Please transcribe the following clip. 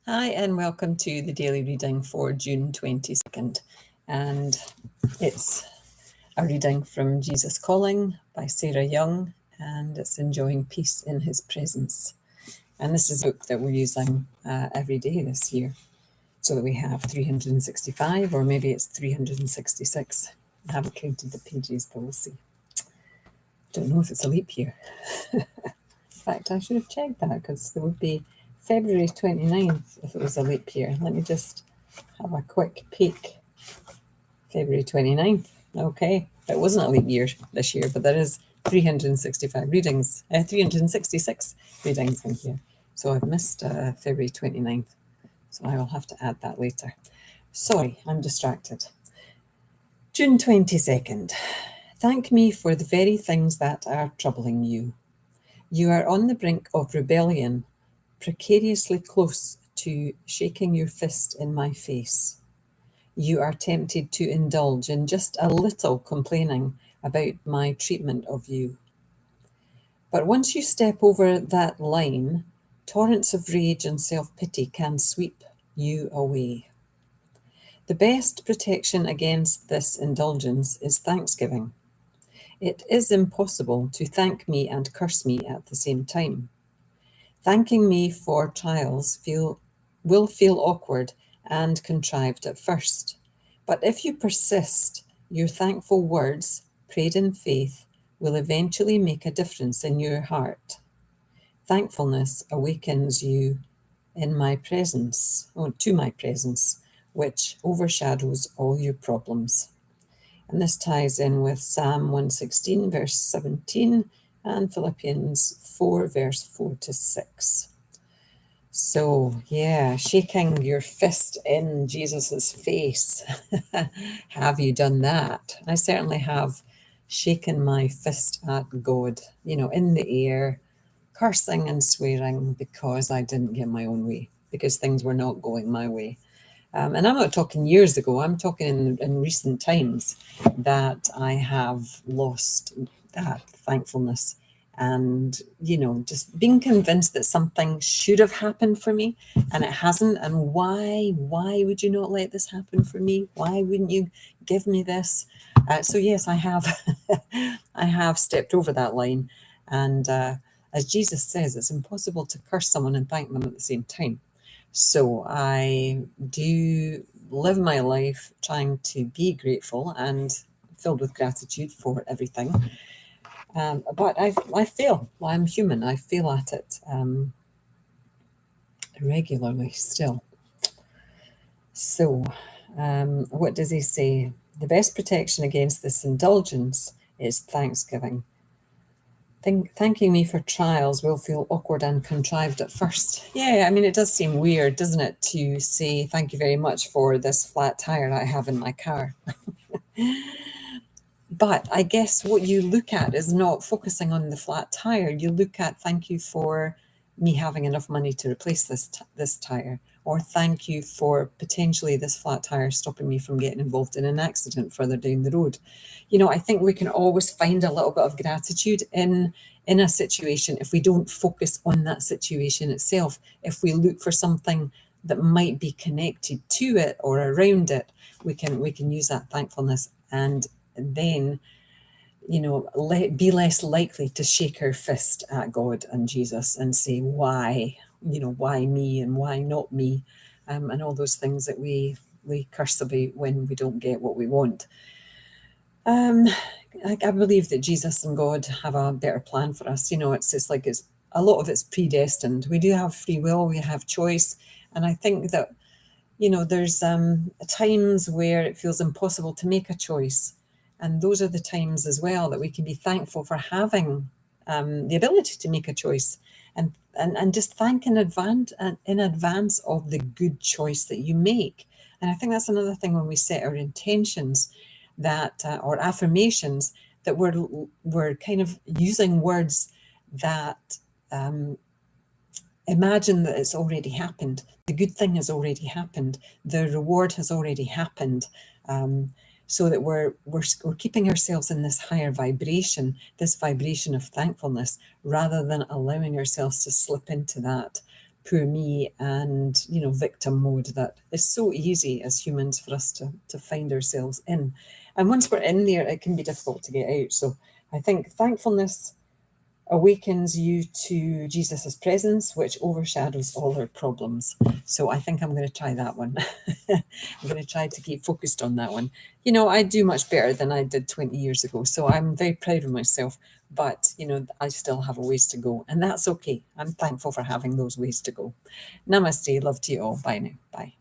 Hi, and welcome to the daily reading for June 22nd. And it's a reading from Jesus Calling by Sarah Young, and it's Enjoying Peace in His Presence. And this is a book that we're using every day this year, so that we have 365, or maybe it's 366. I haven't counted the pages, but we'll see. Don't know if it's a leap year. In fact, I should have checked that, because there would be February 29th if it was a leap year. Let me just have a quick peek. February 29th. Okay, it wasn't a leap year this year, but there is 365 readings, 366 readings in here. So I've missed February 29th. So I will have to add that later. Sorry, I'm distracted. June 22nd. Thank me for the very things that are troubling you. You are on the brink of rebellion, precariously close to shaking your fist in my face. You are tempted to indulge in just a little complaining about my treatment of you. But once you step over that line, torrents of rage and self-pity can sweep you away. The best protection against this indulgence is thanksgiving. It is impossible to thank me and curse me at the same time. Thanking me for trials will feel awkward and contrived at first. But if you persist, your thankful words, prayed in faith, will eventually make a difference in your heart. Thankfulness awakens you in my presence, or to my presence, which overshadows all your problems. And this ties in with Psalm 116, verse 17, and Philippians 4, verse 4 to 6. So, yeah, shaking your fist in Jesus's face. Have you done that? I certainly have shaken my fist at God, in the air, cursing and swearing because I didn't get my own way, because things were not going my way. And I'm not talking years ago, I'm talking in recent times that I have lost that thankfulness and, just being convinced that something should have happened for me and it hasn't. And why would you not let this happen for me? Why wouldn't you give me this? So yes, I have, I have stepped over that line. And as Jesus says, it's impossible to curse someone and thank them at the same time. So I do live my life trying to be grateful and filled with gratitude for everything. But I fail. I'm human. I fail at it regularly still. So what does he say? The best protection against this indulgence is thanksgiving. Thanking me for trials will feel awkward and contrived at first. Yeah, I mean, it does seem weird, doesn't it, to say thank you very much for this flat tire I have in my car. But I guess what you look at is not focusing on the flat tire. You look at thank you for me having enough money to replace this tire, or thank you for potentially this flat tire stopping me from getting involved in an accident further down the road. I think we can always find a little bit of gratitude in a situation if we don't focus on that situation itself. If we look for something that might be connected to it or around it, we can use that thankfulness and then be less likely to shake our fist at God and Jesus and say why me and why not me, and all those things that we curse about when we don't get what we want. I believe that Jesus and God have a better plan for us. It's like it's a lot of it's predestined. We do have free will, we have choice, and I think that there's times where it feels impossible to make a choice. And those are the times as well that we can be thankful for having the ability to make a choice and just thank in advance of the good choice that you make. And I think that's another thing when we set our intentions that or affirmations, that we're kind of using words that imagine that it's already happened. The good thing has already happened. The reward has already happened. So that we're keeping ourselves in this higher vibration, this vibration of thankfulness, rather than allowing ourselves to slip into that poor me and, victim mode that is so easy as humans for us to find ourselves in. And once we're in there, it can be difficult to get out. So I think thankfulness awakens you to Jesus's presence, which overshadows all our problems. So I think I'm going to try that one. I'm going to try to keep focused on that one. I do much better than I did 20 years ago. So I'm very proud of myself. But, I still have a ways to go. And that's okay. I'm thankful for having those ways to go. Namaste. Love to you all. Bye now. Bye.